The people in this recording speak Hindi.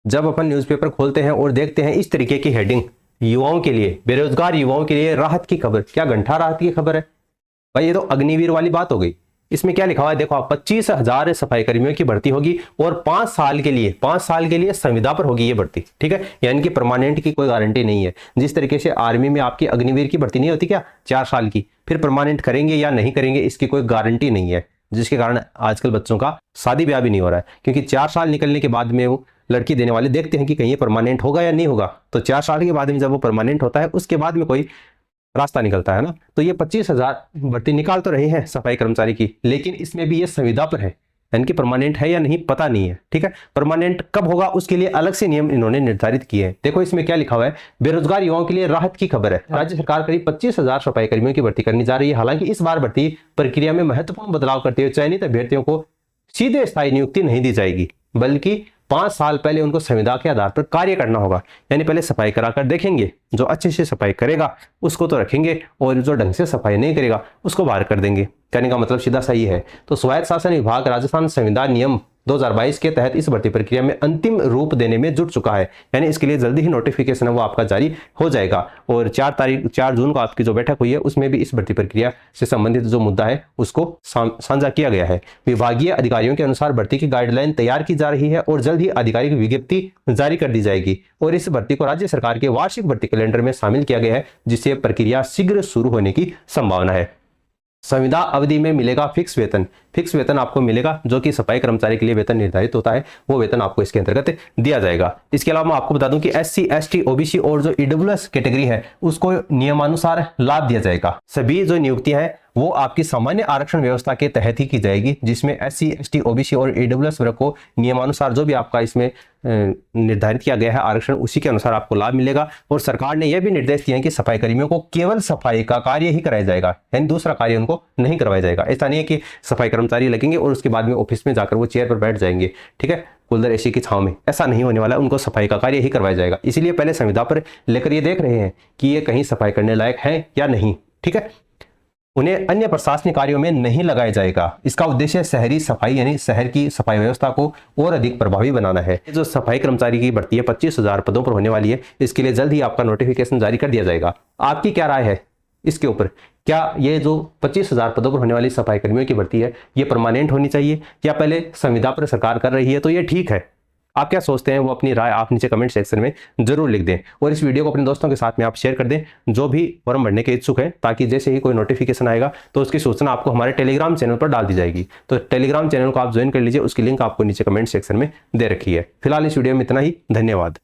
जब अपन न्यूज़पेपर खोलते हैं और देखते हैं इस तरीके की हेडिंग, युवाओं के लिए, बेरोजगार युवाओं के लिए राहत की खबर, क्या घंटा राहत की खबर है भाई? ये तो अग्निवीर वाली बात हो गई। इसमें क्या लिखा हुआ है देखो आप, 25,000 सफाई कर्मियों की भर्ती होगी और 5 साल के लिए संविदा पर होगी ये भर्ती, ठीक है। यानी कि परमानेंट की कोई गारंटी नहीं है। जिस तरीके से आर्मी में आपकी अग्निवीर की भर्ती नहीं होती क्या 4 साल की, फिर परमानेंट करेंगे या नहीं करेंगे इसकी कोई गारंटी नहीं है, जिसके कारण आजकल बच्चों का शादी ब्याह भी नहीं हो रहा है, क्योंकि 4 साल निकलने के बाद में वो लड़की देने वाले देखते हैं कि कहीं ये परमानेंट होगा या नहीं होगा। तो 4 साल के बाद में जब वो परमानेंट होता है उसके बाद में कोई रास्ता निकलता है ना। तो ये 25,000 भर्ती निकाल तो रहे हैं सफाई कर्मचारी की, लेकिन इसमें भी ये संविदा पर है, यानी कि परमानेंट है या नहीं पता नहीं है, ठीक है। परमानेंट कब होगा उसके लिए अलग से नियम इन्होंने निर्धारित किए हैं। देखो इसमें क्या लिखा हुआ है, बेरोजगार युवाओं के लिए राहत की खबर है। राज्य सरकार करीब 25,000 सफाई कर्मियों की भर्ती करने जा रही है। हालांकि इस बार भर्ती प्रक्रिया में महत्वपूर्ण बदलाव करते हुए चयनित अभ्यर्थियों को सीधे स्थायी नियुक्ति नहीं दी जाएगी, बल्कि 5 साल पहले उनको संविदा के आधार पर कार्य करना होगा। यानी पहले सफाई कराकर देखेंगे, जो अच्छे से सफाई करेगा उसको तो रखेंगे और जो ढंग से सफाई नहीं करेगा उसको बाहर कर देंगे। कहने का मतलब सीधा सही है। तो स्वायत्त शासन विभाग राजस्थान संविदा नियम 2022 के तहत इस भर्ती प्रक्रिया में अंतिम रूप देने में जुट चुका है। यानी इसके लिए जल्दी ही नोटिफिकेशन है वो आपका जारी हो जाएगा। और 4 जून को आपकी जो बैठक हुई है उसमें भी इस भर्ती प्रक्रिया से संबंधित जो मुद्दा है उसको साझा किया गया है। विभागीय अधिकारियों के अनुसार भर्ती की गाइडलाइन तैयार की जा रही है और जल्द ही आधिकारिक विज्ञप्ति जारी कर दी जाएगी और इस भर्ती को राज्य सरकार के वार्षिक भर्ती कैलेंडर में शामिल किया गया है, जिससे प्रक्रिया शीघ्र शुरू होने की संभावना है। संविदा अवधि में मिलेगा फिक्स वेतन। फिक्स वेतन आपको मिलेगा, जो कि सफाई कर्मचारी के लिए वेतन निर्धारित होता है, वो वेतन आपको इसके अंतर्गत दिया जाएगा। इसके अलावा मैं आपको बता दूं कि SC, ST, OBC और जो EWS कैटेगरी है उसको नियमानुसार लाभ दिया जाएगा। सभी जो नियुक्तियां हैं वो आपकी सामान्य आरक्षण व्यवस्था के तहत ही की जाएगी, जिसमें SC, ST, OBC और EWS वर्ग को नियमानुसार जो भी आपका इसमें निर्धारित किया गया है आरक्षण, उसी के अनुसार आपको लाभ मिलेगा। और सरकार ने यह भी निर्देश दिए हैं कि सफाई कर्मियों को केवल सफाई का कार्य ही कराया जाएगा, यानी दूसरा कार्य उनको नहीं करवाया जाएगा। ऐसा नहीं है कि सफाई कर्मचारी लगेंगे और उसके बाद में ऑफिस में जाकर वो चेयर पर बैठ जाएंगे, ठीक है, कूलर AC की छांव में, ऐसा नहीं होने वाला है। उनको सफाई का कार्य ही करवाया जाएगा। इसीलिए पहले संविदा पर लेकर ये देख रहे हैं कि ये कहीं सफाई करने लायक है या नहीं, ठीक है। उन्हें अन्य प्रशासनिक कार्यों में नहीं लगाया जाएगा। इसका उद्देश्य शहरी सफाई यानी शहर की सफाई व्यवस्था को और अधिक प्रभावी बनाना है। जो सफाई कर्मचारी की भर्ती है 25,000 पदों पर होने वाली है, इसके लिए जल्द ही आपका नोटिफिकेशन जारी कर दिया जाएगा। आपकी क्या राय है इसके ऊपर? क्या ये जो 25,000 पदों पर होने वाली सफाई कर्मियों की भर्ती है ये परमानेंट होनी चाहिए या पहले संविदा पर सरकार कर रही है तो ये ठीक है? आप क्या सोचते हैं वो अपनी राय आप नीचे कमेंट सेक्शन में जरूर लिख दें और इस वीडियो को अपने दोस्तों के साथ में आप शेयर कर दें जो भी फॉर्म भरने के इच्छुक हैं, ताकि जैसे ही कोई नोटिफिकेशन आएगा तो उसकी सूचना आपको हमारे टेलीग्राम चैनल पर डाल दी जाएगी। तो टेलीग्राम चैनल को आप ज्वाइन कर लीजिए, उसकी लिंक आपको नीचे कमेंट सेक्शन में दे रखी है। फिलहाल इस वीडियो में इतना ही, धन्यवाद।